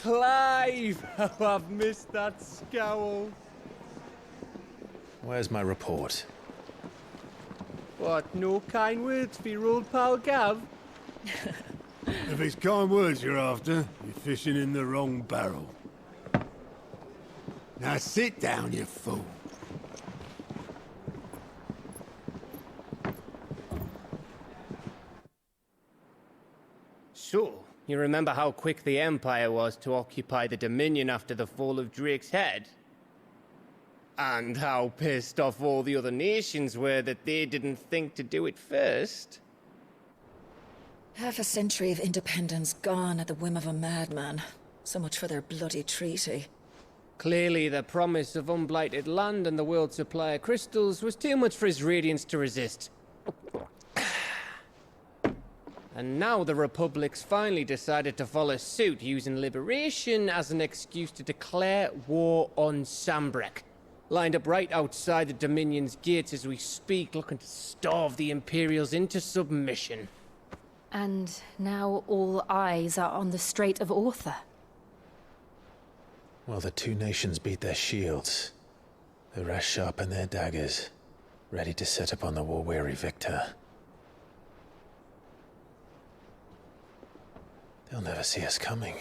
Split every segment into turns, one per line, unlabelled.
Clive! How I've missed that scowl.
Where's my report?
What, no kind words for your old pal Gav?
If it's kind words you're after, you're fishing in the wrong barrel. Now sit down, you fool.
So, you remember how quick the Empire was to occupy the Dominion after the fall of Drake's head? And how pissed off all the other nations were that they didn't think to do it first?
Half a century of independence gone at the whim of a madman. So much for their bloody treaty.
Clearly, the promise of unblighted land and the world's supply of crystals was too much for his radiance to resist. And now the Republic's finally decided to follow suit, using liberation as an excuse to declare war on Sambrek. Lined up right outside the Dominion's gates as we speak, looking to starve the Imperials into submission.
And now all eyes are on the Strait of Author.
Well, the two nations beat their shields. The rest sharpen their daggers, ready to set upon the war-weary victor. They'll never see us coming.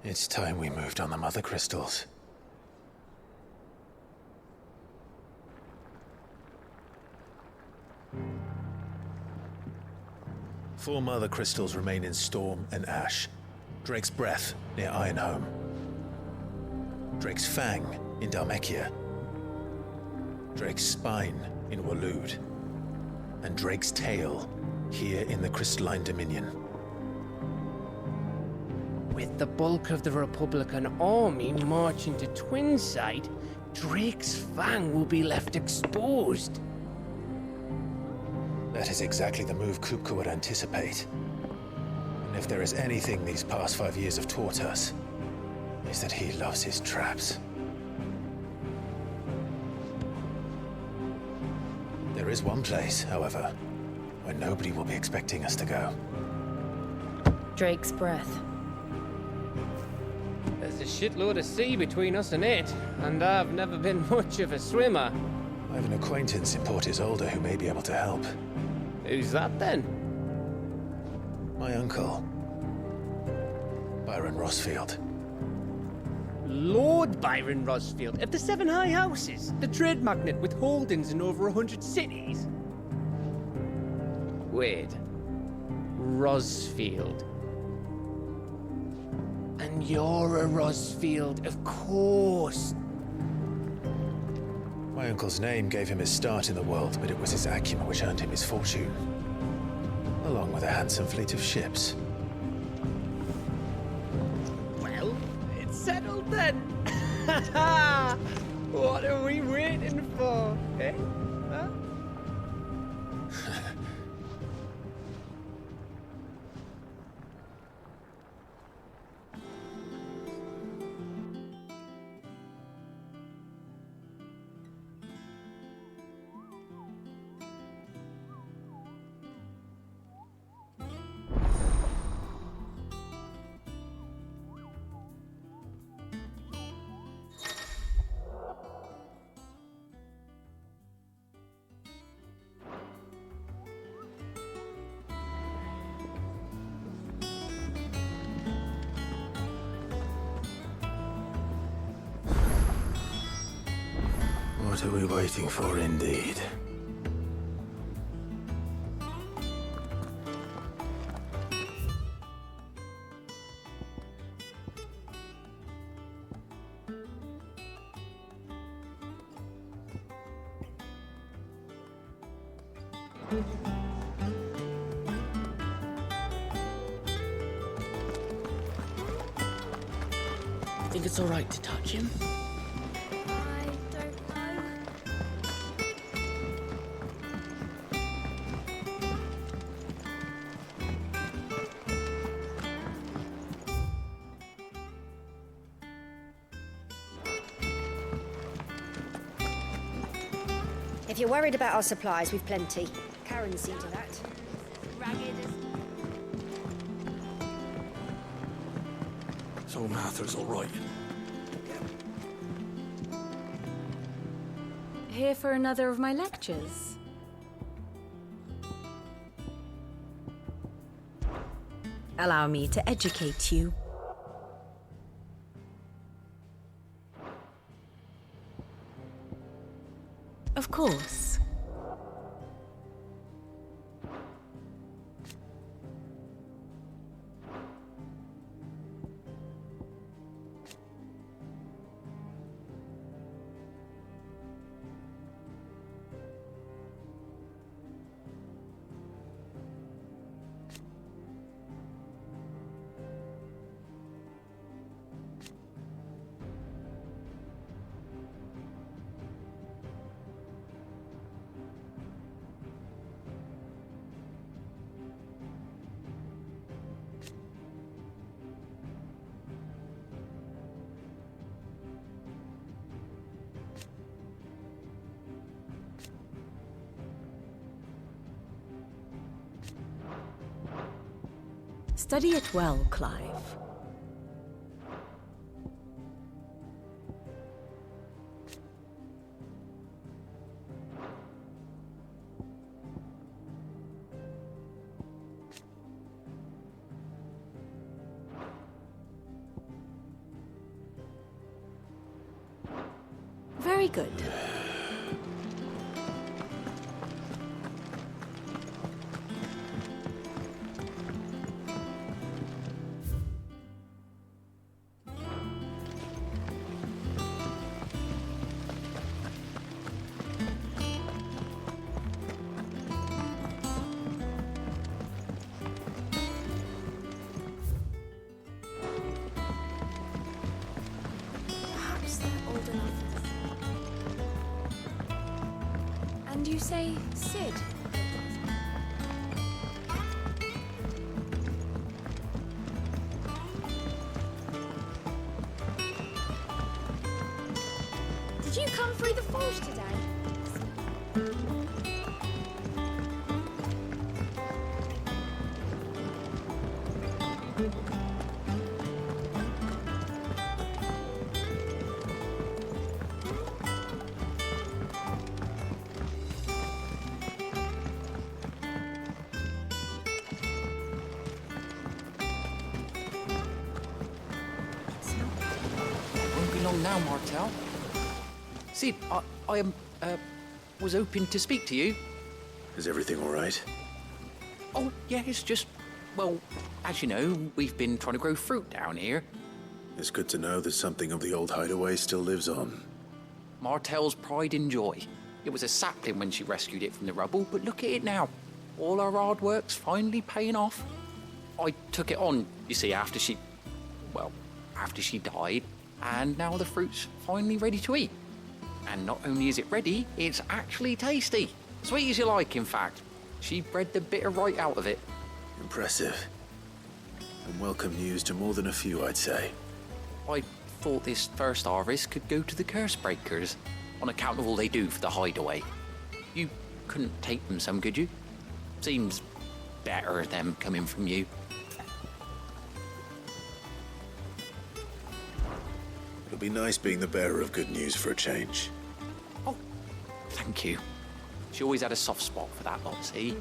It's time we moved on the Mother Crystals. Four Mother Crystals remain in Storm and Ash. Drake's Breath near Ironhome. Drake's Fang in Dhalmekia. Drake's Spine in Waloed. And Drake's Tail here in the Crystalline Dominion.
With the bulk of the Republican army marching to Twinside, Drake's Fang will be left exposed.
That is exactly the move Kupka would anticipate. And if there is anything these past 5 years have taught us, is that he loves his traps. There is one place, however, where nobody will be expecting us to go.
Drake's Breath.
There's a shitload of sea between us and it, and I've never been much of a swimmer.
I have an acquaintance in Port Isolde who may be able to help.
Who's that then?
My uncle, Byron Rosfield.
Lord Byron Rosfield of the Seven High Houses, the trade magnate with holdings in over 100 cities. Wait, Rosfield. And you're a Rosfield, of course.
My uncle's name gave him his start in the world, but it was his acumen which earned him his fortune, along with a handsome fleet of ships.
Well, it's settled then. What are we waiting for, eh? Huh?
What are we waiting for, indeed?
Think it's all right to touch him?
I don't know.
If you're worried about our supplies, we've plenty. Karen's seen to that.
Ragged as...
So Martha's all right.
Here for another of my lectures?
Allow me to educate you. Of course. Study it well, Clive. Very good. Perhaps they're old enough. And you say Sid?
Did you come through the forge today?
Won't be long now, Martel. Sid, I was hoping to speak to you.
Is everything all right?
Oh, yeah, it's just, well, as you know, we've been trying to grow fruit down here.
It's good to know that something of the old hideaway still lives on.
Martel's pride and joy. It was a sapling when she rescued it from the rubble, but look at it now. All our hard work's finally paying off. I took it on, you see, after she died, and now the fruit's finally ready to eat. And not only is it ready, it's actually tasty. Sweet as you like, in fact. She bred the bitter right out of it.
Impressive. And welcome news to more than a few, I'd say.
I thought this first harvest could go to the curse breakers, on account of all they do for the hideaway. You couldn't take them some, could you? Seems better them coming from you.
It'll be nice being the bearer of good news for a change.
Oh, thank you. She always had a soft spot for that lot, see?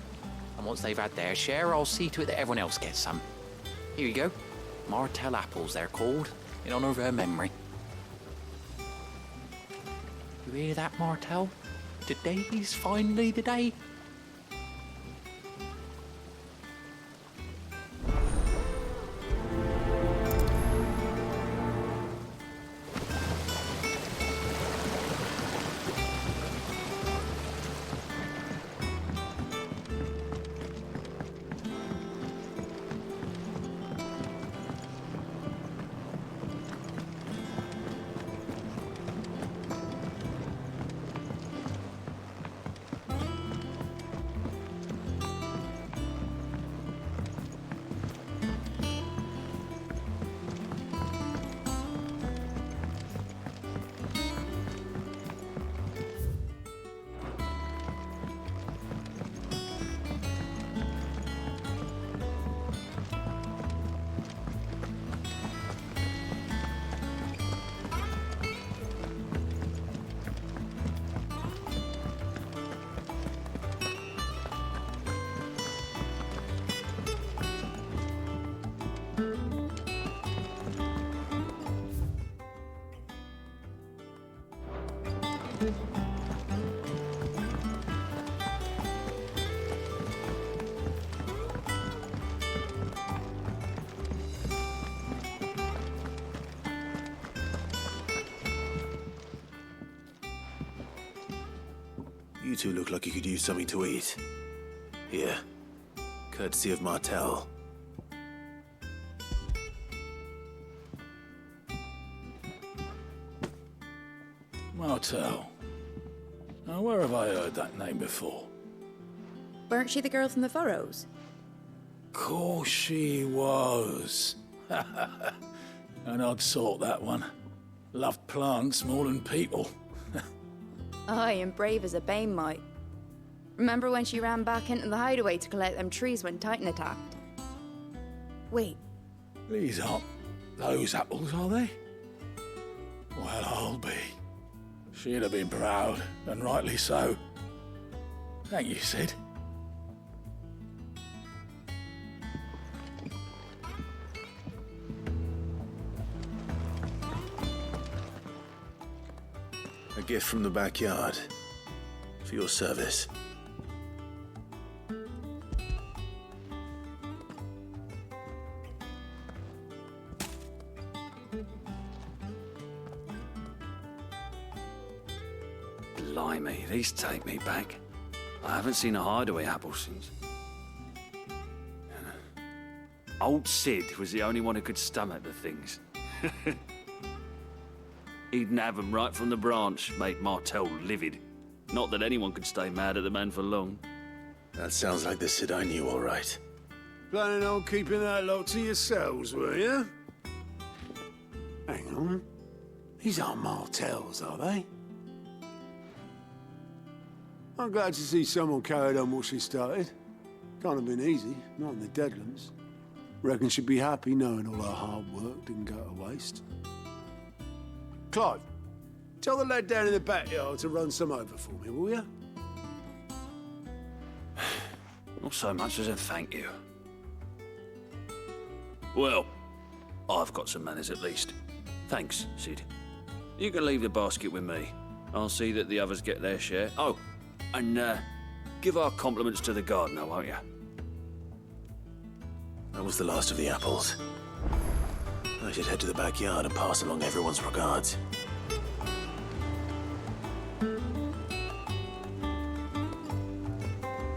And once they've had their share, I'll see to it that everyone else gets some. Here you go. Martel apples, they're called, in honor of her memory. You hear that, Martel? Today's finally the day.
You two look like you could use something to eat. Here. Courtesy of Martel.
Martel. Now, where have I heard that name before?
Weren't she the girl from the Furrows?
Course she was. An odd sort, that one. Loved plants more than people.
Aye, and brave as a bane might. Remember when she ran back into the hideaway to collect them trees when Titan attacked? Wait,
These aren't those apples, are they? Well, I'll be. She'd have been proud, and rightly so. Thank you, Sid.
A gift from the backyard. For your service.
Blimey, these take me back. I haven't seen a hideaway apple since. Old Sid was the only one who could stomach the things. He'd nab 'em right from the branch, make Martel livid. Not that anyone could stay mad at the man for long.
That sounds like the Sid I knew, all right.
Planning on keeping that lot to yourselves, were you? Hang on. These aren't Martels, are they? I'm glad to see someone carried on what she started. Can't have been easy, not in the Deadlands. Reckon she'd be happy knowing all her hard work didn't go to waste. Clive, tell the lad down in the backyard to run some over for me, will you?
Not so much as a thank you. Well, I've got some manners at least. Thanks, Sid. You can leave the basket with me. I'll see that the others get their share. Oh, and give our compliments to the gardener, won't you?
That was the last of the apples. I should head to the backyard and pass along everyone's regards.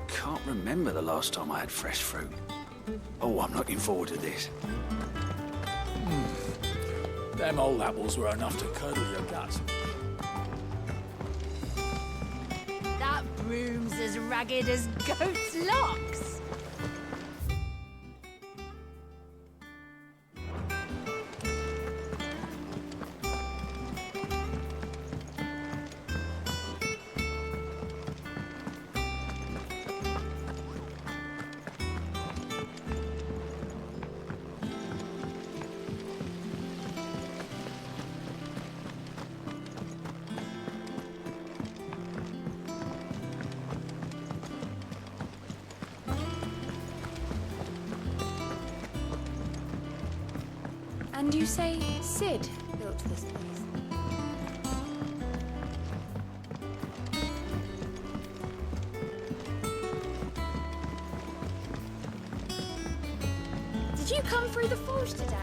Can't remember the last time I had fresh fruit. Oh, I'm looking forward to this.
Them old apples were enough to curdle your guts.
That broom's as ragged as goat's locks. And you say Sid built this place? Did you come through the forge today?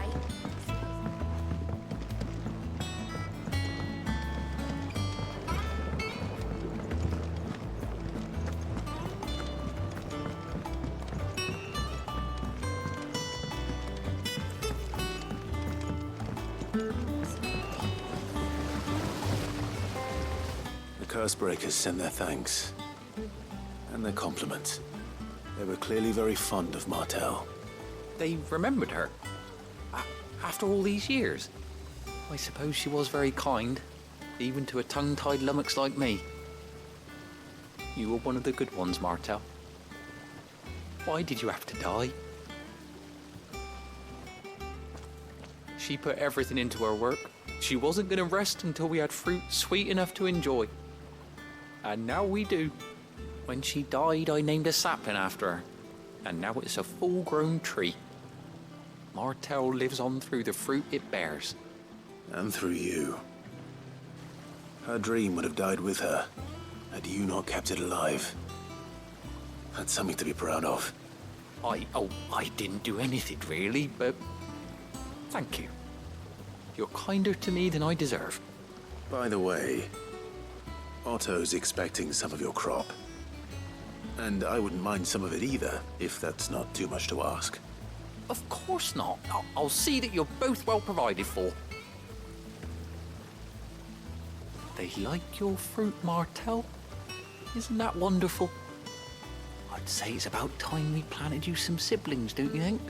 The Cursebreakers sent their thanks. And their compliments. They were clearly very fond of Martel.
They remembered her. After all these years. I suppose she was very kind, even to a tongue-tied lummox like me. You were one of the good ones, Martel. Why did you have to die? She put everything into her work. She wasn't going to rest until we had fruit sweet enough to enjoy. And now we do. When she died, I named a sapling after her. And now it's a full-grown tree. Martel lives on through the fruit it bears.
And through you. Her dream would have died with her, had you not kept it alive. That's something to be proud of.
I didn't do anything really, but thank you. You're kinder to me than I deserve.
By the way, Otto's expecting some of your crop. And I wouldn't mind some of it either, if that's not too much to ask.
Of course not. I'll see that you're both well provided for. They like your fruit, Martel. Isn't that wonderful? I'd say it's about time we planted you some siblings, don't you think?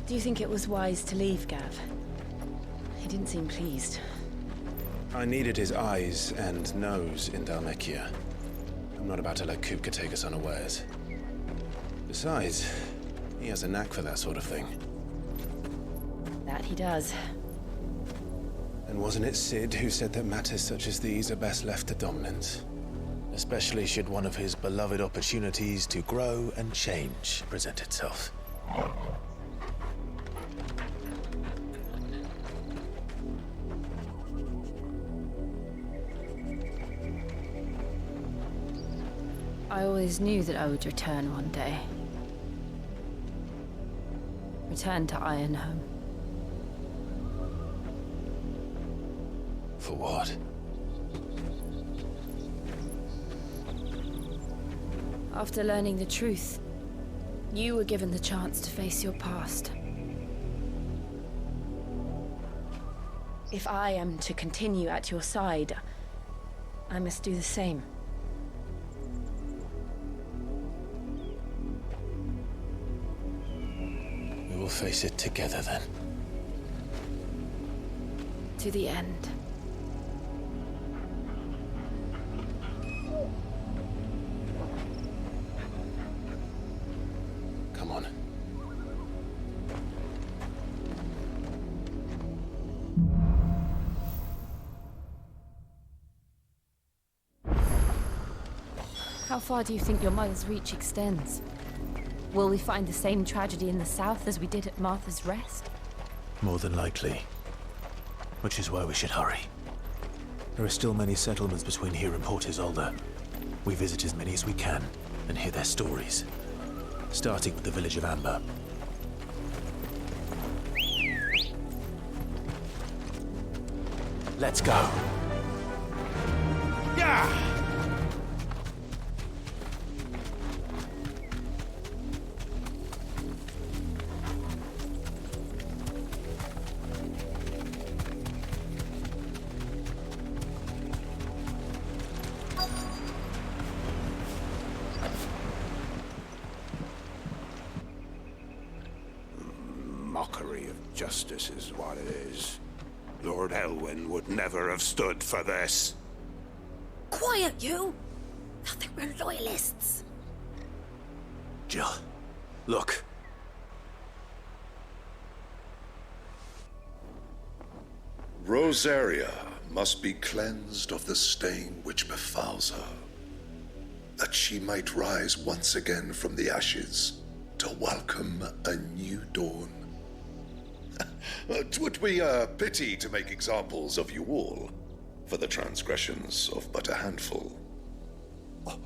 Do you think it was wise to leave, Gav? He didn't seem pleased.
I needed his eyes and nose in Dhalmekia. I'm not about to let Kupka take us unawares. Besides, he has a knack for that sort of thing.
That he does.
And wasn't it Sid who said that matters such as these are best left to dominance? Especially should one of his beloved opportunities to grow and change present itself.
I always knew that I would return one day. Return to Ironhome.
For what?
After learning the truth, you were given the chance to face your past. If I am to continue at your side, I must do the same.
We'll face it together then.
To the end.
Come on.
How far do you think your mother's reach extends? Will we find the same tragedy in the south as we did at Martha's Rest?
More than likely. Which is why we should hurry. There are still many settlements between here and Port Isolde. We visit as many as we can and hear their stories. Starting with the village of Amber. Let's go. Yeah!
Mockery of justice is what it is. Lord Elwyn would never have stood for this.
Quiet, you! Thought they were loyalists.
Jill, look.
Rosaria must be cleansed of the stain which befouls her, that she might rise once again from the ashes to welcome a new dawn. 'Twould be a pity to make examples of you all, for the transgressions of but a handful.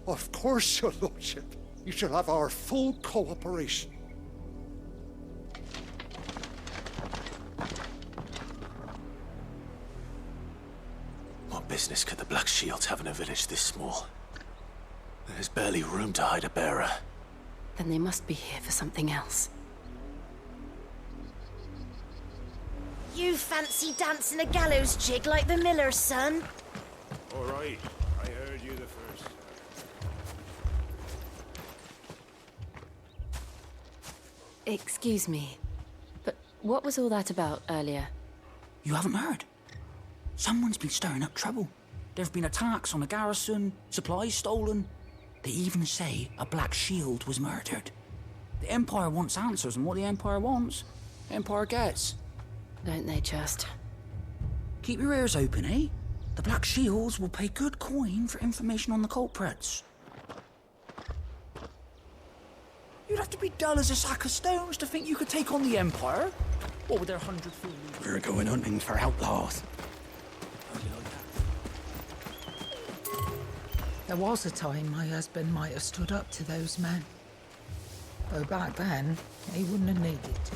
Of course, your lordship. You shall have our full cooperation.
What business could the Black Shields have in a village this small? There's barely room to hide a bearer.
Then they must be here for something else.
You fancy dancing a gallows jig like the miller's son?
All right, I heard you the first.
Excuse me, but what was all that about earlier?
You haven't heard?
Someone's been stirring up trouble. There have been attacks on the garrison, supplies stolen. They even say a Black Shield was murdered. The Empire wants answers, and what the Empire wants, the Empire gets.
Don't they just?
Keep your ears open, eh? The Black Shields will pay good coin for information on the culprits. You'd have to be dull as a sack of stones to think you could take on the Empire. What with their 100 full legions?
We're going hunting for outlaws.
There was a time my husband might have stood up to those men. Though back then, he wouldn't have needed to.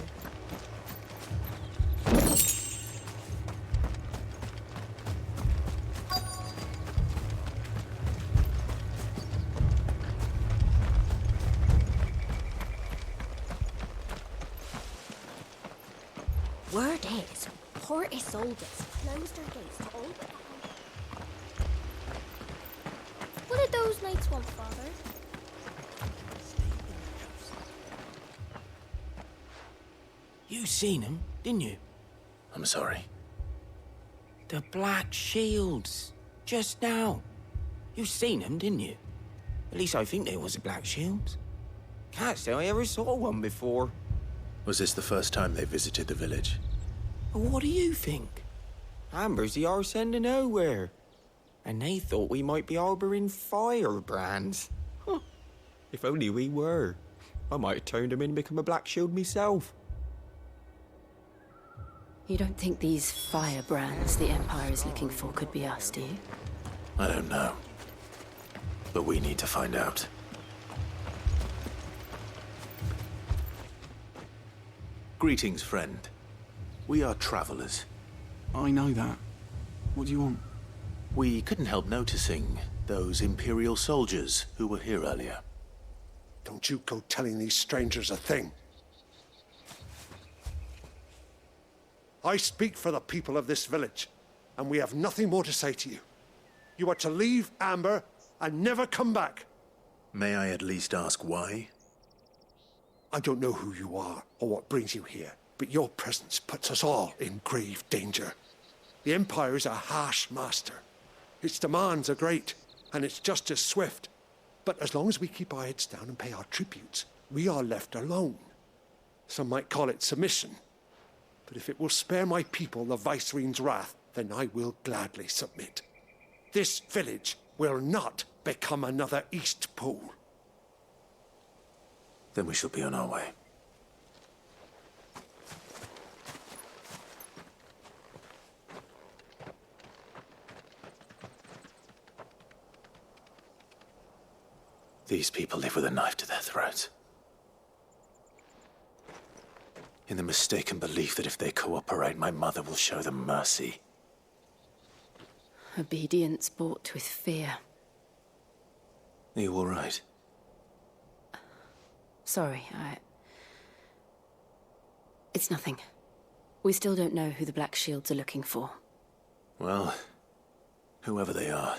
Word is, poor Isolde closed her gates to all but What did those knights want, Father?
You seen him, didn't you?
I'm sorry.
The Black Shields. Just now. You seen them, didn't you? At least I think there was a Black Shield. Can't say I ever saw one before.
Was this the first time they visited the village?
What do you think? Amber's the arse end of nowhere. And they thought we might be harbouring firebrands. Huh. If only we were. I might have turned them in and become a Black Shield myself.
You don't think these firebrands the Empire is looking for could be us, do you?
I don't know. But we need to find out. Greetings, friend. We are travelers.
I know that. What do you want?
We couldn't help noticing those Imperial soldiers who were here earlier.
Don't you go telling these strangers a thing. I speak for the people of this village, and we have nothing more to say to you. You are to leave Amber and never come back.
May I at least ask why?
I don't know who you are or what brings you here, but your presence puts us all in grave danger. The Empire is a harsh master. Its demands are great, and its justice swift. But as long as we keep our heads down and pay our tributes, we are left alone. Some might call it submission. But if it will spare my people the Viceroy's wrath, then I will gladly submit. This village will not become another East Pool.
Then we shall be on our way. These people live with a knife to their throats. In the mistaken belief that if they cooperate, my mother will show them mercy.
Obedience bought with fear.
Are you all right?
Sorry, It's nothing. We still don't know who the Black Shields are looking for.
Well, whoever they are,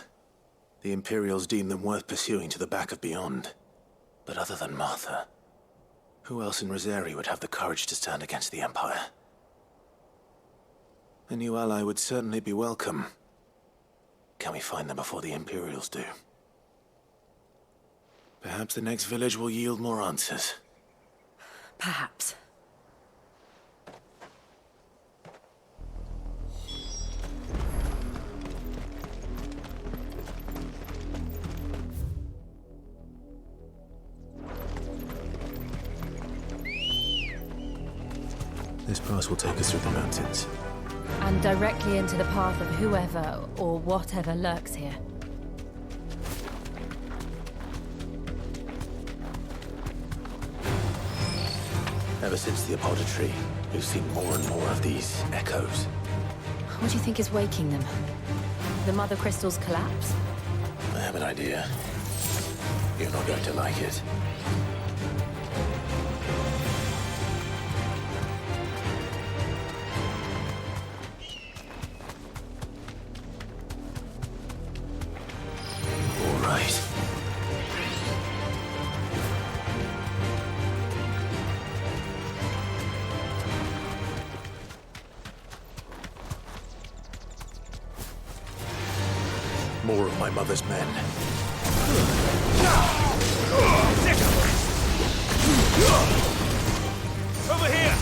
the Imperials deem them worth pursuing to the back of beyond. But other than Martha, who else in Rosari would have the courage to stand against the Empire? A new ally would certainly be welcome. Can we find them before the Imperials do? Perhaps the next village will yield more answers.
Perhaps.
This pass will take us through the mountains.
And directly into the path of whoever or whatever lurks here.
Ever since the apothecary, we've seen more and more of these echoes.
What do you think is waking them? The Mother Crystal's collapse?
I have an idea. You're not going to like it. my mother's men.
Over here!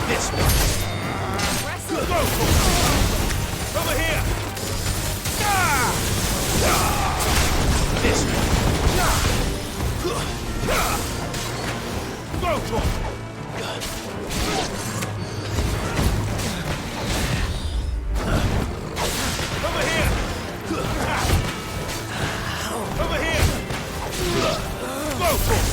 This one.
Go! Over here!
This one.
Go, Troy! Over here! Over here! Go, Troy!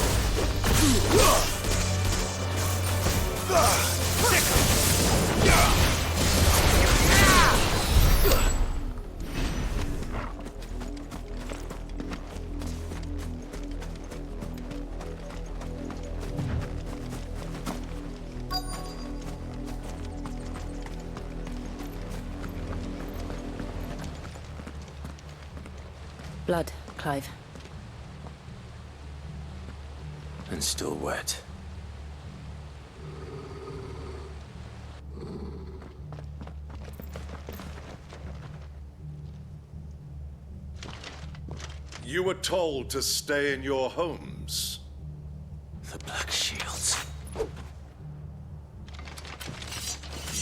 Blood, Clive.
And still wet.
You were told to stay in your homes.
The Black Shields.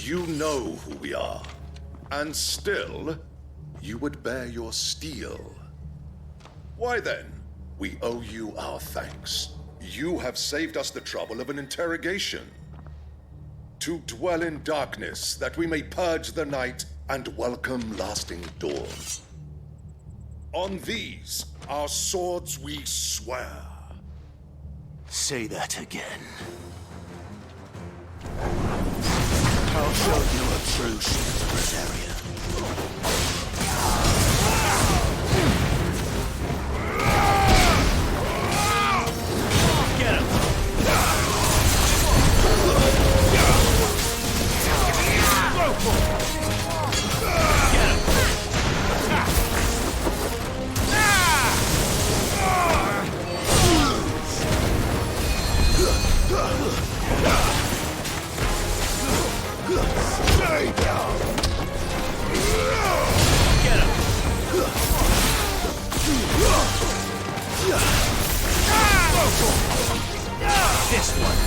You know who we are. And still, you would bear your steel. Why then, we owe you our thanks. You have saved us the trouble of an interrogation. To dwell in darkness, that we may purge the night and welcome lasting dawn. On these, our swords we swear.
Say that again. I'll show you a truce in this area.
Get him! Go for it! Get him! Stay down! Get him!
This one.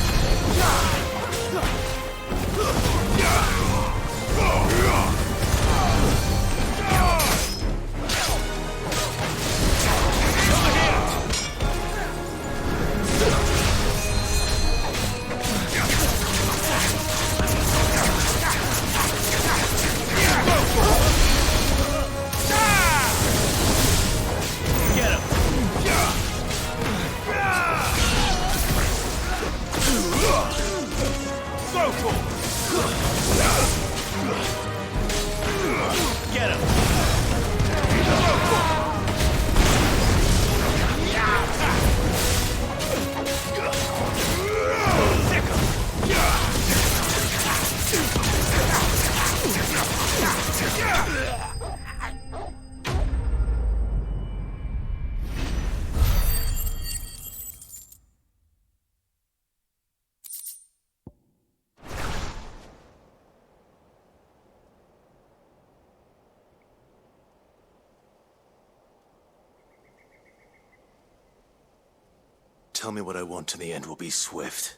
Tell me what I want and the end will be swift.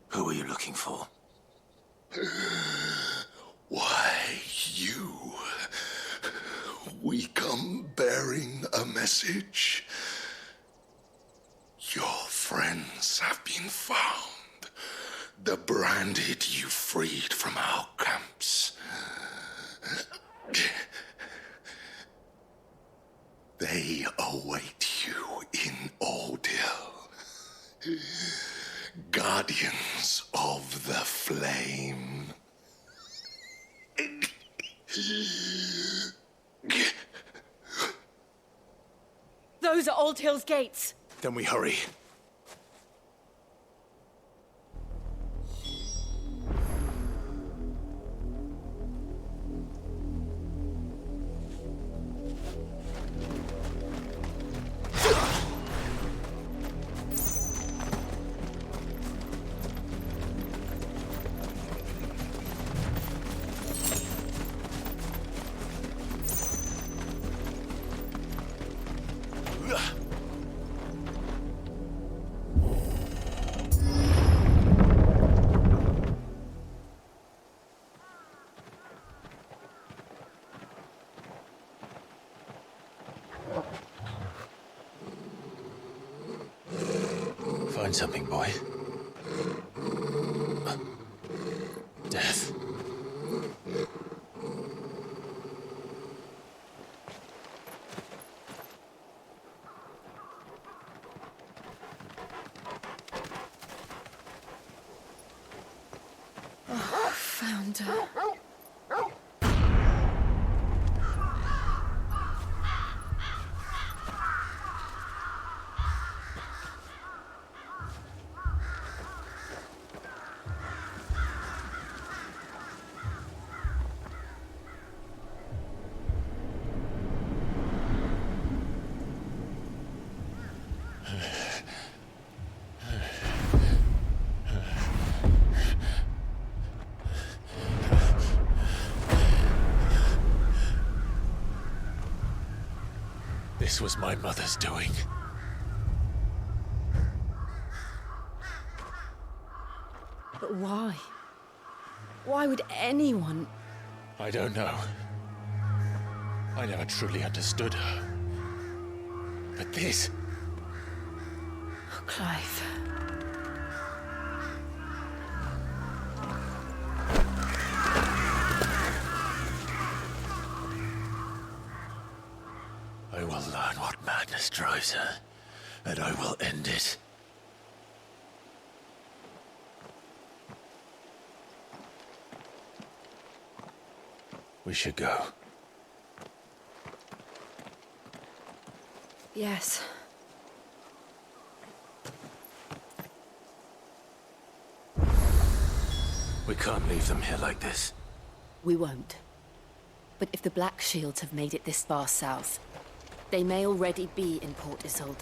Who are you looking for?
Why, you. We come bearing a message. Your friends have been found. The branded you freed from our camps. They await you in Ordeal. Guardians of the Flame.
Those are Old Hill's gates.
Then we hurry. Find something, boy. Death.
Oh, found her.
This was my mother's doing.
But why? Why would anyone...
I don't know. I never truly understood her. But this...
Oh, Clive.
I will learn what madness drives her, and I will end it. We should go.
Yes.
We can't leave them here like this.
We won't. But if the Black Shields have made it this far south, they may already be in Port Isolde.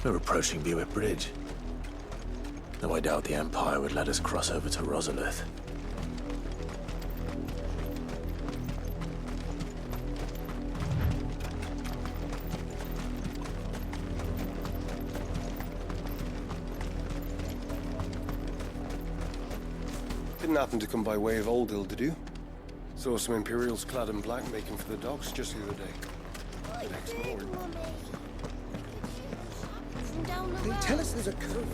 We're approaching Buick Bridge. Though I doubt the Empire would let us cross over to Rosalith.
Didn't happen to come by way of Oldhill, did you? Saw some Imperials clad in black making for the docks just the other day. The next morning.
They tell us there's a curfew.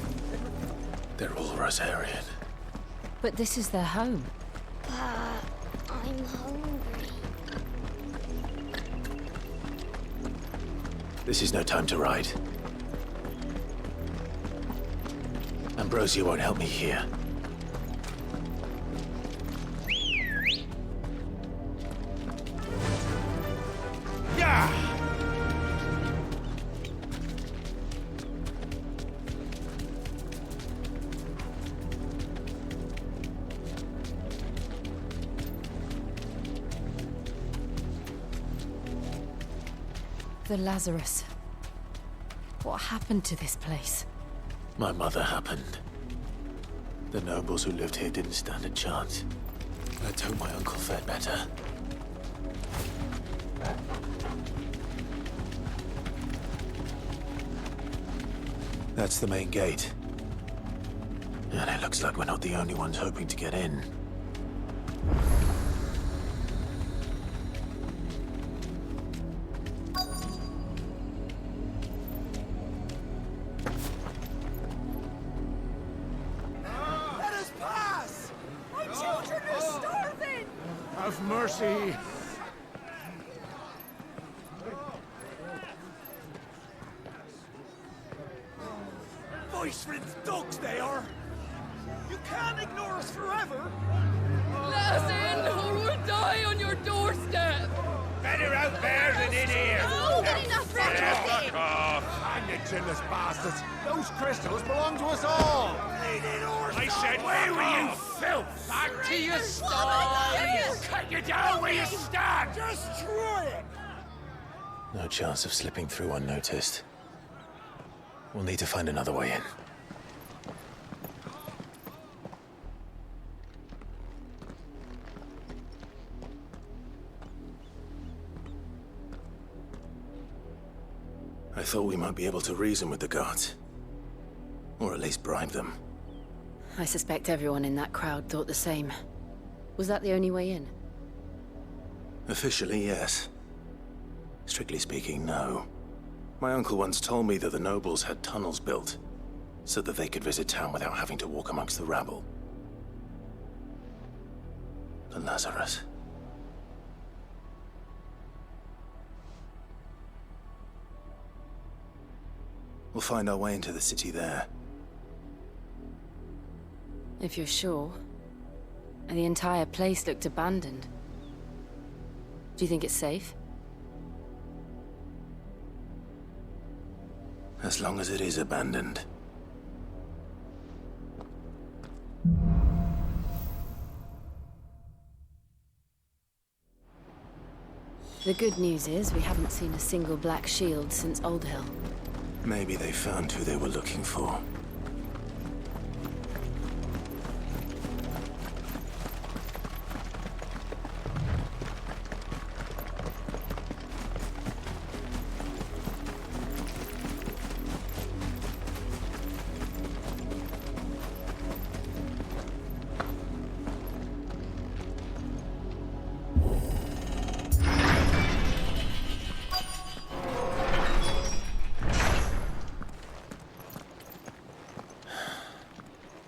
They're all Rosarian.
But this is their home.
I'm hungry.
This is no time to ride. Ambrosia won't help me here.
The Lazarus. What happened to this place?
My mother happened. The nobles who lived here didn't stand a chance. Let's hope my uncle fared better. That's the main gate. And it looks like we're not the only ones hoping to get in.
Let us pass! My children are starving!
Have mercy!
Voice-ripped dogs they are! You can't ignore us forever!
Let us in, or we'll die on your doorstep!
Better out there than in here!
Oh, get enough
Fuck off! Hang the chinless bastards! Those crystals belong to us all! I said, away with you, filth! Back to your stall! Cut you down where you stand! Just try it!
No chance of slipping through unnoticed. We'll need to find another way in. I thought we might be able to reason with the guards. Or at least bribe them.
I suspect everyone in that crowd thought the same. Was that the only way in?
Officially, yes. Strictly speaking, no. My uncle once told me that the nobles had tunnels built, so that they could visit town without having to walk amongst the rabble. The Lazarus. We'll find our way into the city there.
If you're sure. And the entire place looked abandoned. Do you think it's safe?
As long as it is abandoned.
The good news is we haven't seen a single black shield since Old Hill.
Maybe they found who they were looking for.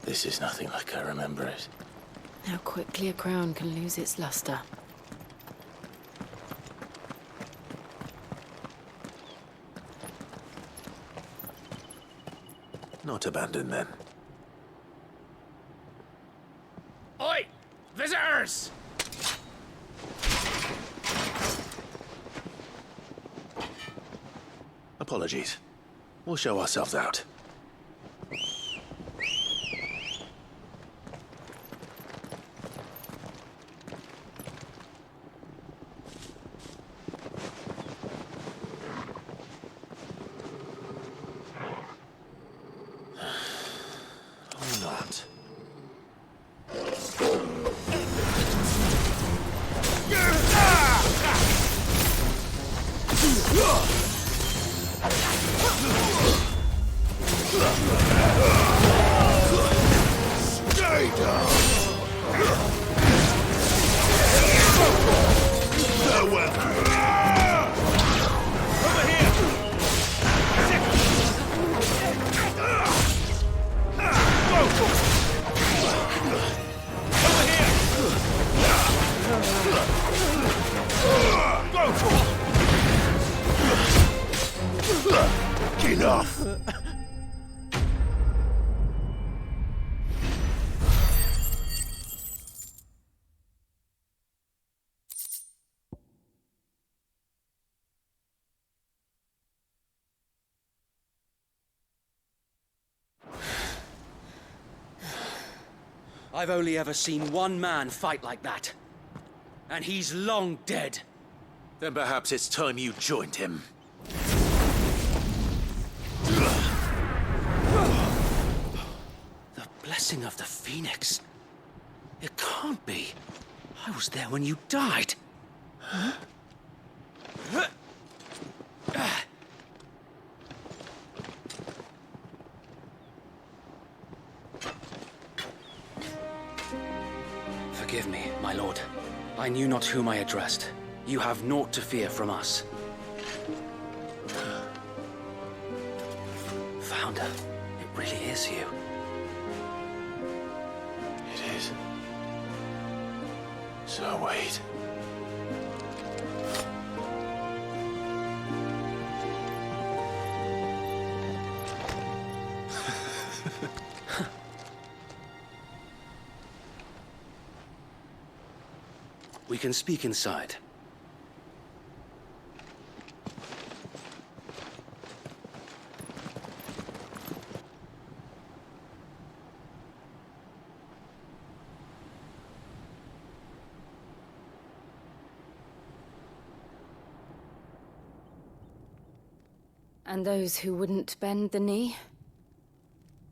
This is nothing like I remember it.
How quickly a crown can lose its luster.
Not abandoned, then.
Oi! Visitors!
Apologies. We'll show ourselves out.
Enough!
I've only ever seen one man fight like that. And he's long dead.
Then perhaps it's time you joined him.
The blessing of the Phoenix. It can't be. I was there when you died. Huh? Forgive me, my lord. I knew not whom I addressed. You have naught to fear from us. Founder, it really is you.
It is. So wait.
We can speak inside.
And those who wouldn't bend the knee?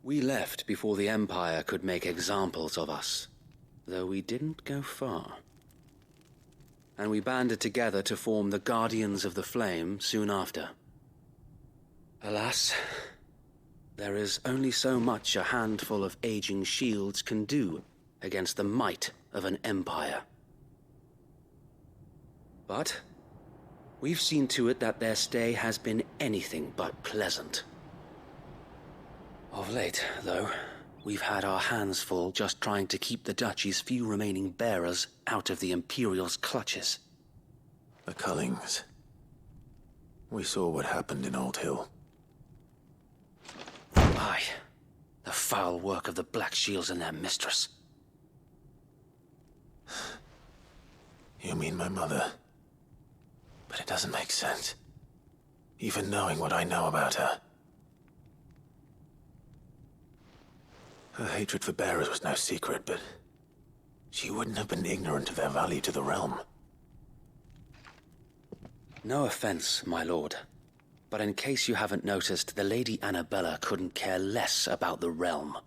We left before the Empire could make examples of us, though we didn't go far. And we banded together to form the Guardians of the Flame soon after. Alas, There is only so much a handful of aging shields can do against the might of an empire. But we've seen to it that their stay has been anything but pleasant. Of late, though, we've had our hands full just trying to keep the Duchy's few remaining bearers out of the Imperial's clutches.
The Cullings. We saw what happened in Old Hill.
Aye. The foul work of the Black Shields and their mistress.
You mean my mother? But it doesn't make sense. Even knowing what I know about her. Her hatred for bearers was no secret, but she wouldn't have been ignorant of their value to the realm.
No offense, my lord. But in case you haven't noticed, the Lady Annabella couldn't care less about the realm.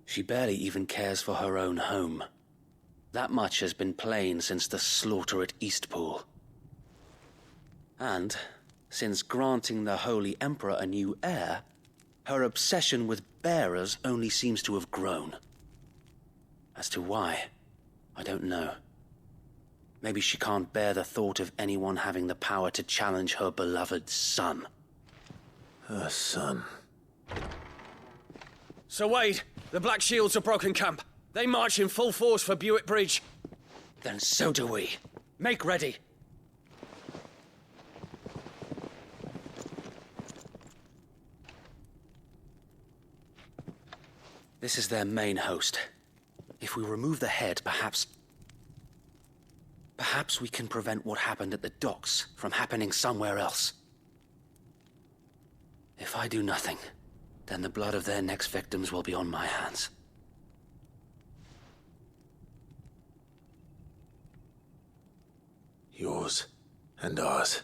She barely even cares for her own home. That much has been plain since the slaughter at Eastpool. And, since granting the Holy Emperor a new heir, her obsession with bearers only seems to have grown. As to why, I don't know. Maybe she can't bear the thought of anyone having the power to challenge her beloved son.
Her son.
Sir Wade, the Black Shields have broken camp. They march in full force for Buick Bridge. Then so do we. Make ready. This is their main host. If we remove the head, perhaps we can prevent what happened at the docks from happening somewhere else. If I do nothing, then the blood of their next victims will be on my hands.
Yours and ours.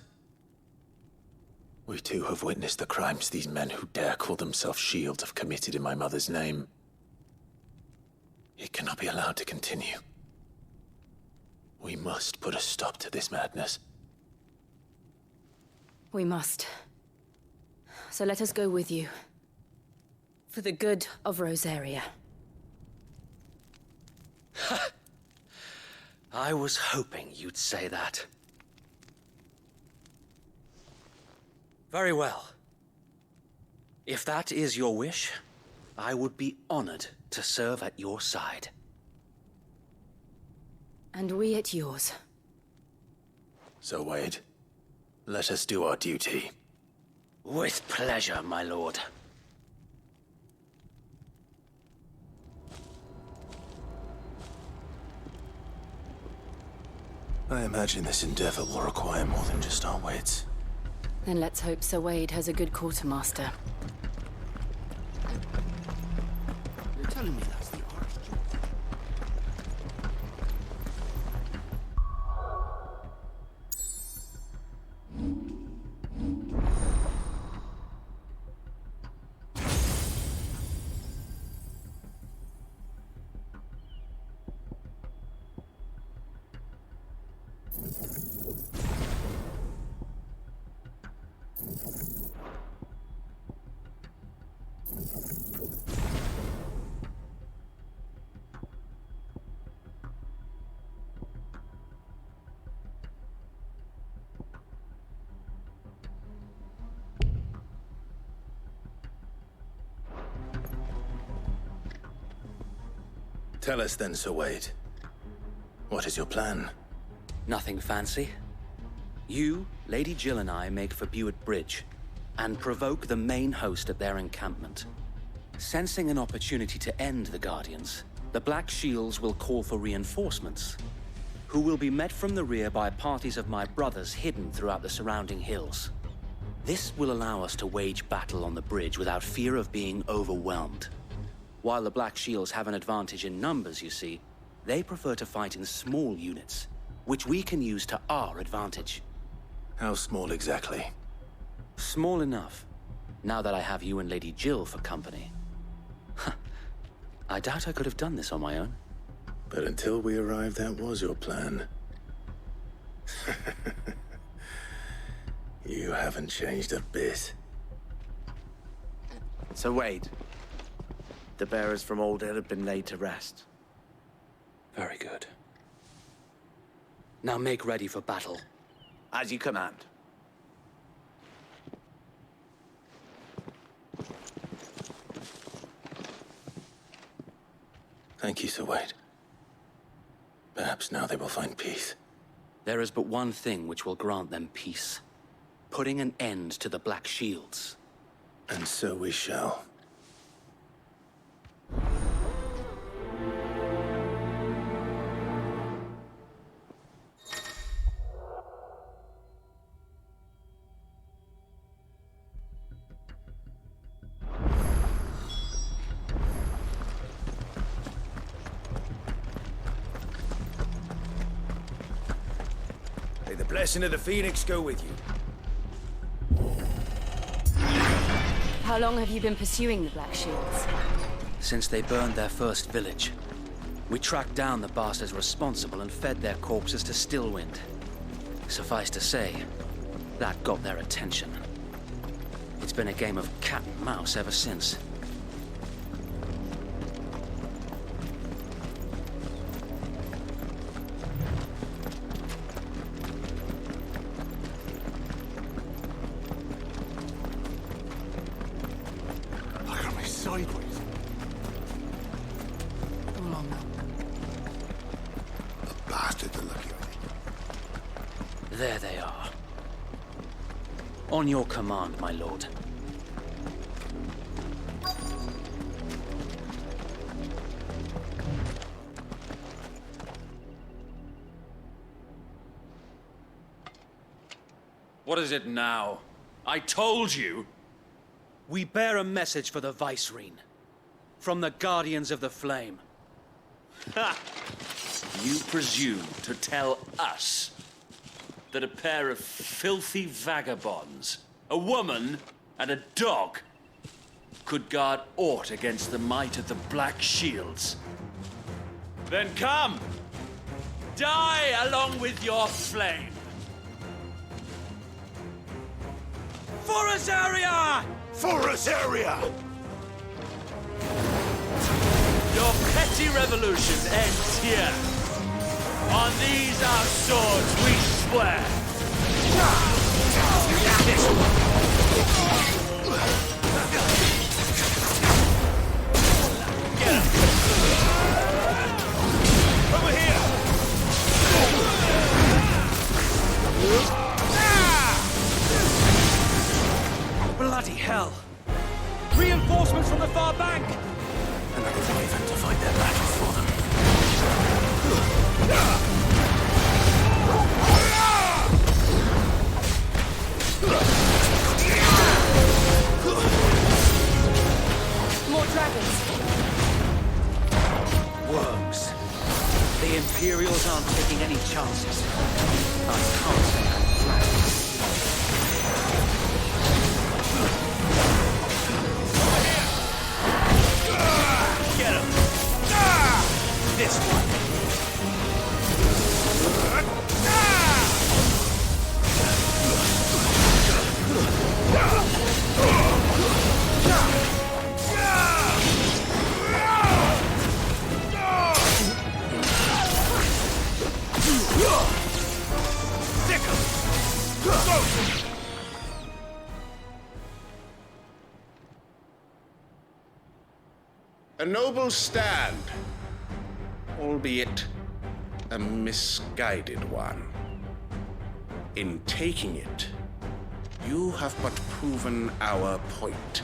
We too have witnessed the crimes these men who dare call themselves Shields have committed in my mother's name. It cannot be allowed to continue. We must put a stop to this madness.
We must. So let us go with you. For the good of Rosaria.
I was hoping you'd say that. Very well. If that is your wish, I would be honored to serve at your side.
And we at yours.
So, Wade, let us do our duty.
With pleasure, my lord.
I imagine this endeavor will require more than just our wits.
Then let's hope Sir Wade has a good quartermaster.
You're telling me that's the Archduke?
Tell us then, Sir Wade. What is your plan?
Nothing fancy. You, Lady Jill and I make for Buick Bridge and provoke the main host at their encampment. Sensing an opportunity to end the Guardians, the Black Shields will call for reinforcements, who will be met from the rear by parties of my brothers hidden throughout the surrounding hills. This will allow us to wage battle on the bridge without fear of being overwhelmed. While the Black Shields have an advantage in numbers, you see, they prefer to fight in small units, which we can use to our advantage.
How small exactly?
Small enough, now that I have you and Lady Jill for company. I doubt I could have done this on my own.
But until we arrived, that was your plan. You haven't changed a bit.
So Wade, the bearers from Old Hill have been laid to rest.
Very good. Now make ready for battle.
As you command.
Thank you, Sir Wade. Perhaps now they will find peace.
There is but one thing which will grant them peace. Putting an end to the Black Shields.
And so we shall.
May the blessing of the Phoenix go with you.
How long have you been pursuing the Black Shields?
Since they burned their first village. We tracked down the bastards responsible and fed their corpses to Stillwind. Suffice to say, that got their attention. It's been a game of cat and mouse ever since.
Look at me sideways.
Come along now.
The bastards are lucky, are they?
There they are. On your command, my lord. What is it now? I told you! We bear a message for the Vicereine. From the Guardians of the Flame. Ha! You presume to tell us that a pair of filthy vagabonds, a woman and a dog, could guard aught against the might of the Black Shields? Then come! Die along with your flame! For Azaria!
For Azaria!
Your petty revolution ends here. On these our swords we swear. Get him. Over here. Bloody hell. Reinforcements from the far bank.
Another Wyvern to fight their battle for them.
More dragons.
Worms. The Imperials aren't taking any chances. I can't say I'm flattered. Get him! This one!
A noble stand, albeit a misguided one. In taking it, you have but proven our point.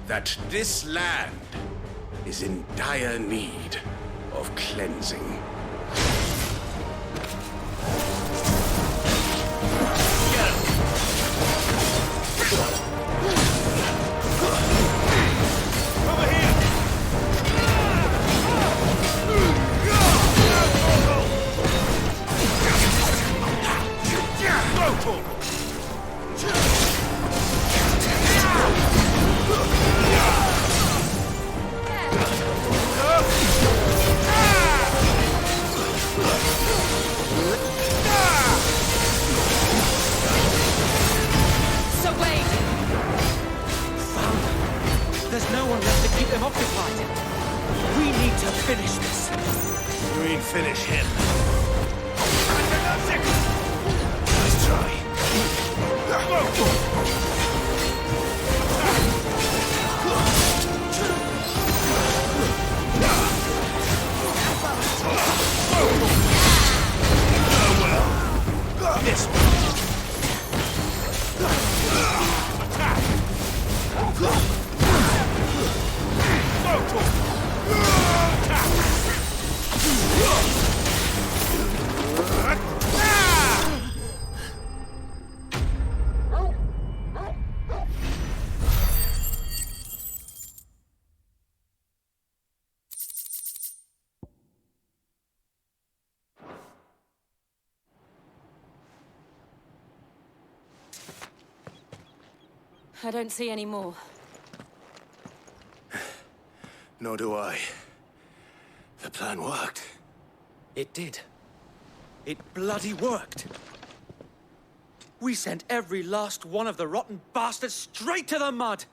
That this land is in dire need of cleansing.
There's no one left to keep them occupied. We need to finish this.
You mean finish him?
Nice try.
This attack!
I don't see any more.
Nor do I. The plan worked.
It did. It bloody worked. We sent every last one of the rotten bastards straight to the mud!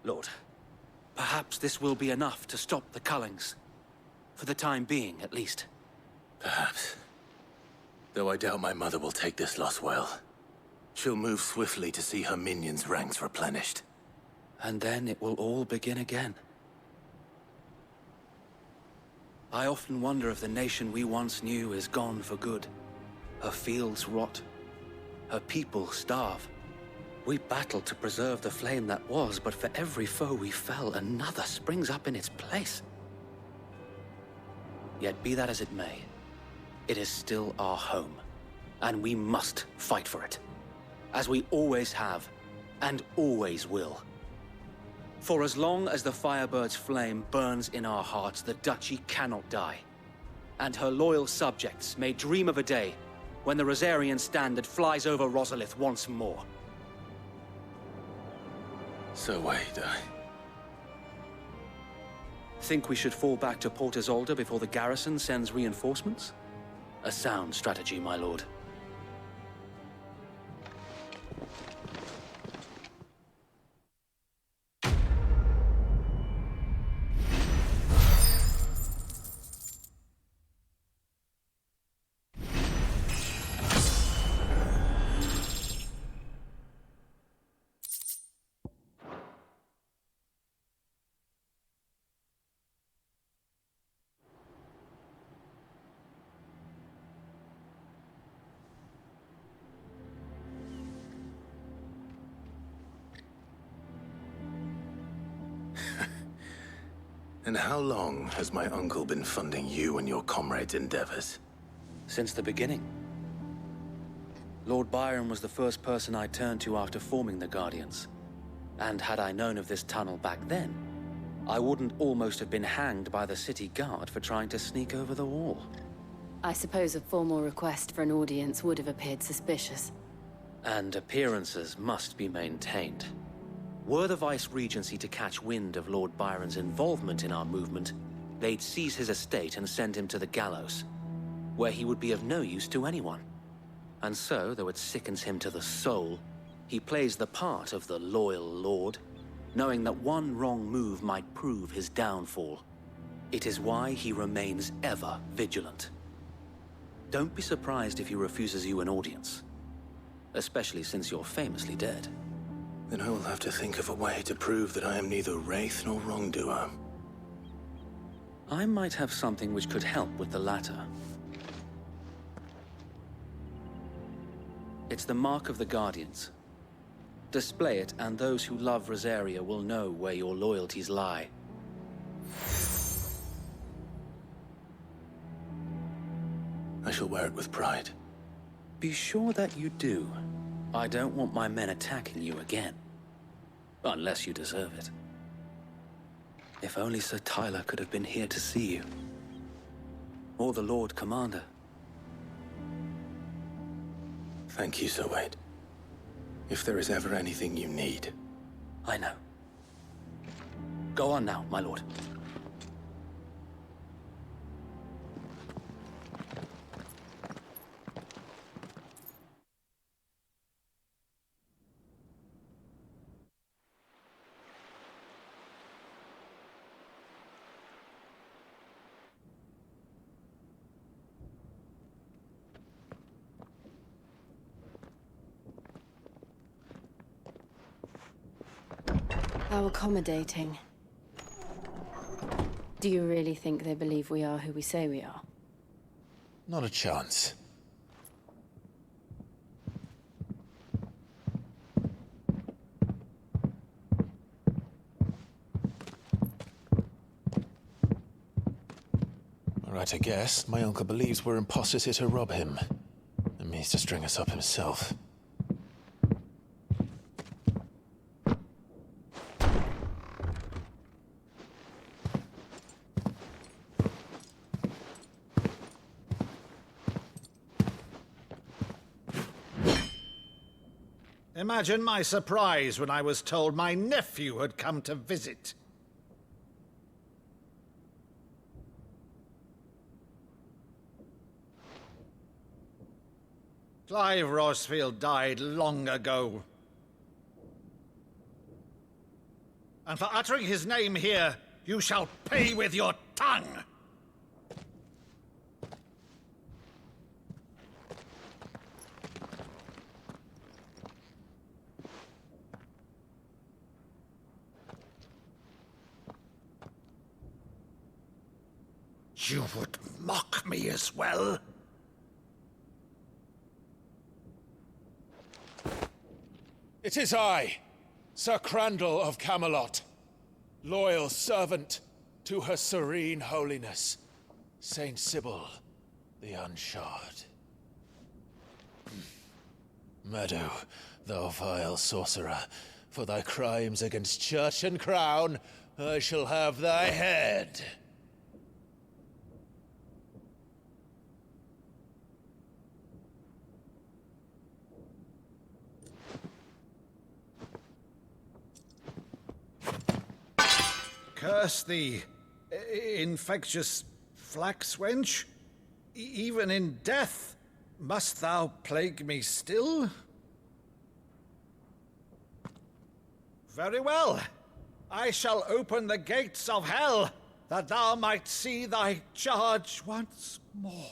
Lord. Perhaps this will be enough to stop the Cullings. For the time being, at least.
Perhaps. Though I doubt my mother will take this loss well. She'll move swiftly to see her minions' ranks replenished.
And then it will all begin again. I often wonder if the nation we once knew is gone for good. Her fields rot. Her people starve. We battled to preserve the flame that was, but for every foe we fell, another springs up in its place. Yet be that as it may, it is still our home, and we must fight for it. As we always have, and always will. For as long as the Firebird's flame burns in our hearts, the Duchy cannot die. And her loyal subjects may dream of a day when the Rosarian standard flies over Rosalith once more.
So wait,
Think we should fall back to Port Isolde before the garrison sends reinforcements? A sound strategy, my lord.
And how long has my uncle been funding you and your comrades' endeavors?
Since the beginning. Lord Byron was the first person I turned to after forming the Guardians. And had I known of this tunnel back then, I wouldn't almost have been hanged by the city guard for trying to sneak over the wall.
I suppose a formal request for an audience would have appeared suspicious.
And appearances must be maintained. Were the Vice-Regency to catch wind of Lord Byron's involvement in our movement, they'd seize his estate and send him to the gallows, where he would be of no use to anyone. And so, though it sickens him to the soul, he plays the part of the loyal lord, knowing that one wrong move might prove his downfall. It is why he remains ever vigilant. Don't be surprised if he refuses you an audience, especially since you're famously dead.
Then I will have to think of a way to prove that I am neither wraith nor wrongdoer.
I might have something which could help with the latter. It's the mark of the Guardians. Display it, and those who love Rosaria will know where your loyalties lie.
I shall wear it with pride.
Be sure that you do. I don't want my men attacking you again. Unless you deserve it. If only Sir Tyler could have been here to see you. Or the Lord Commander.
Thank you, Sir Wade. If there is ever anything you need.
I know. Go on now, my lord.
How accommodating. Do you really think they believe we are who we say we are?
Not a chance. Right, I guess. My uncle believes we're imposters here to rob him. And means to string us up himself.
Imagine my surprise when I was told my nephew had come to visit. Clive Rosfield died long ago. And for uttering his name here, you shall pay with your tongue! You would mock me as well?
It is I, Sir Crandall of Camelot, loyal servant to Her Serene Holiness, Saint Sybil the Unshod. Meadow, thou vile sorcerer, for thy crimes against church and crown, I shall have thy head.
Curse thee, infectious flax wench. Even in death, must thou plague me still? Very well. I shall open the gates of hell, that thou might see thy charge once more.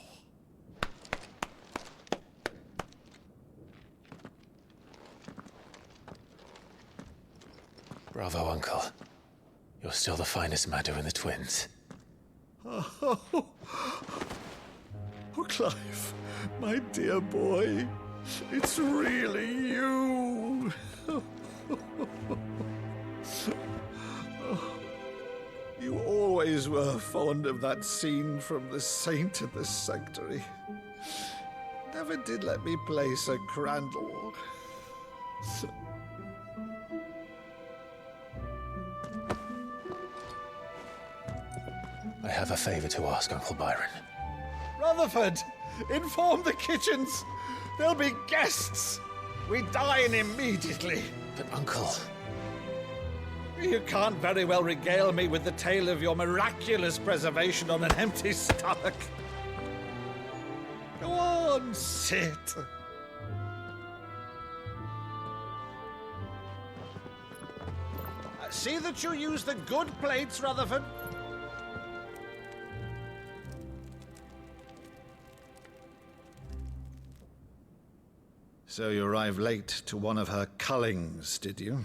Bravo, Uncle. You're still the finest Meadow in the twins.
Oh, Clive, my dear boy, it's really you. You always were fond of that scene from The Saint and the Sanctuary. Never did let me play Sir Crandall.
I have a favor to ask, Uncle Byron.
Rutherford, inform the kitchens. There'll be guests. We dine immediately.
But, Uncle...
You can't very well regale me with the tale of your miraculous preservation on an empty stomach. Go on, sit. See that you use the good plates, Rutherford. So you arrived late to one of her cullings, did you?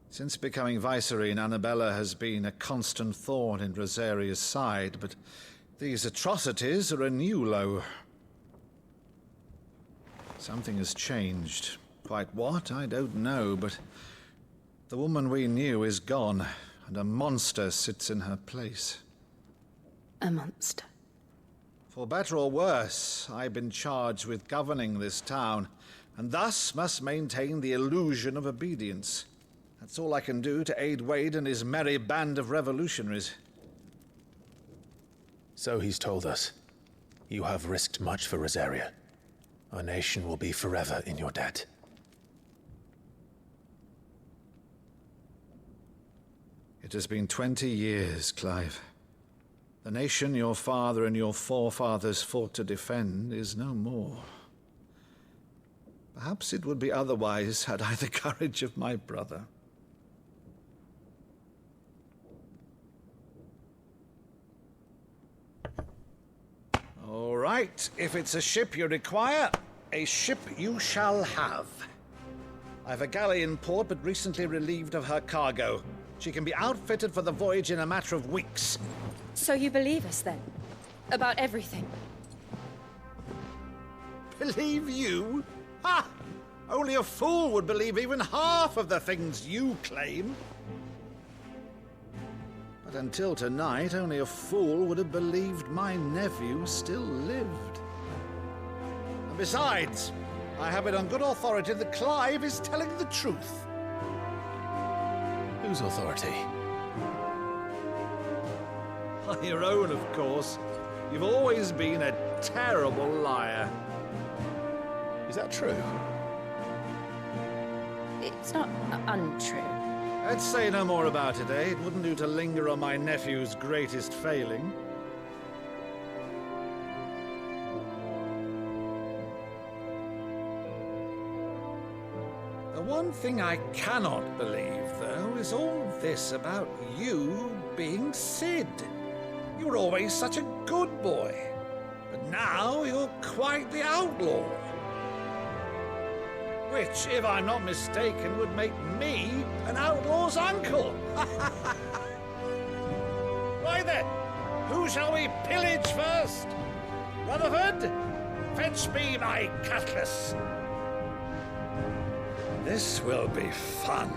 Since becoming Vicereine, Annabella has been a constant thorn in Rosaria's side, but these atrocities are a new low. Something has changed. Quite what, I don't know, but the woman we knew is gone, and a monster sits in her place.
A monster?
For better or worse, I've been charged with governing this town, and thus must maintain the illusion of obedience. That's all I can do to aid Wade and his merry band of revolutionaries.
So he's told us. You have risked much for Rosaria. Our nation will be forever in your debt.
It has been 20 years, Clive. The nation your father and your forefathers fought to defend is no more. Perhaps it would be otherwise had I the courage of my brother. All right, if it's a ship you require, a ship you shall have. I've a galley in port, but recently relieved of her cargo. She can be outfitted for the voyage in a matter of weeks.
So you believe us, then? About everything?
Believe you? Ha! Only a fool would believe even half of the things you claim. But until tonight, only a fool would have believed my nephew still lived. And besides, I have it on good authority that Clive is telling the truth.
Whose authority?
Your own, of course. You've always been a terrible liar.
Is that true?
It's not untrue.
Let's say no more about it, eh? It wouldn't do to linger on my nephew's greatest failing. The one thing I cannot believe, though, is all this about you being Sid. You were always such a good boy, but now you're quite the outlaw. Which, if I'm not mistaken, would make me an outlaw's uncle. Right then, who shall we pillage first? Rutherford, fetch me my cutlass. This will be fun.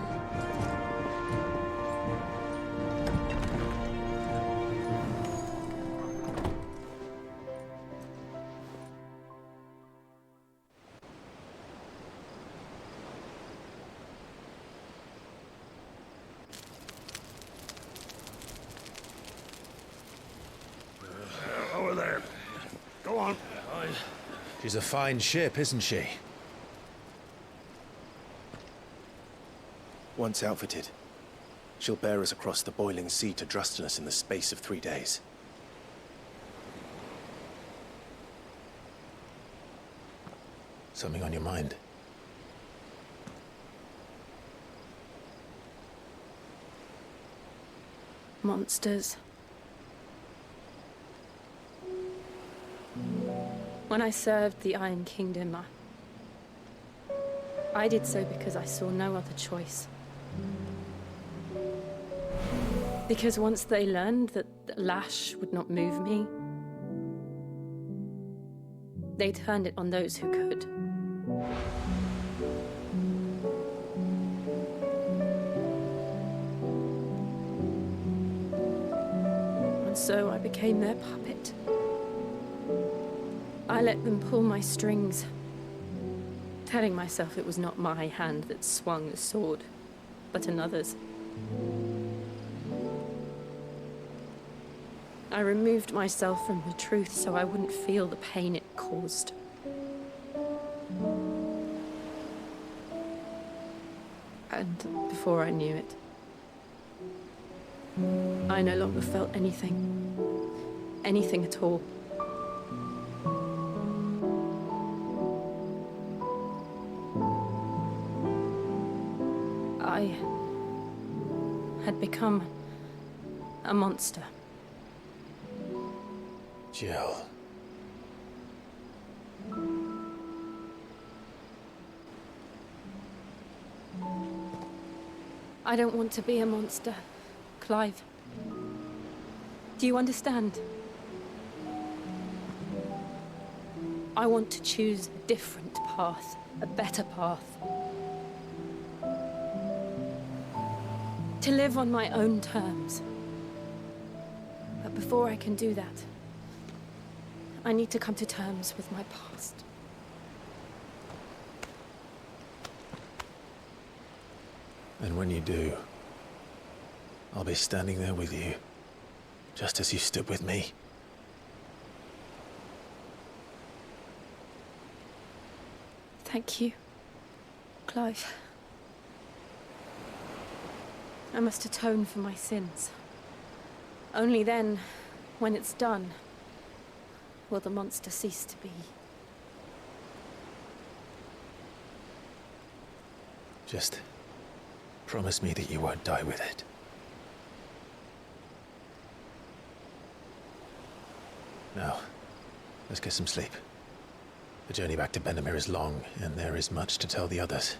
Over there. Go on.
She's a fine ship, isn't she?
Once outfitted, she'll bear us across the boiling sea to Drustinus in the space of 3 days.
Something on your mind?
Monsters. When I served the Iron Kingdom, I did so because I saw no other choice. Because once they learned that the lash would not move me, they turned it on those who could. And so I became their puppet. I let them pull my strings, telling myself it was not my hand that swung the sword, but another's. I removed myself from the truth so I wouldn't feel the pain it caused. And before I knew it, I no longer felt anything. Anything at all. I had become a monster.
Jill.
I don't want to be a monster, Clive. Do you understand? I want to choose a different path, a better path. To live on my own terms. But before I can do that, I need to come to terms with my past.
And when you do, I'll be standing there with you, just as you stood with me.
Thank you, Clive. I must atone for my sins. Only then, when it's done, will the monster cease to be.
Just promise me that you won't die with it. Now, let's get some sleep. The journey back to Benamir is long, and there is much to tell the others.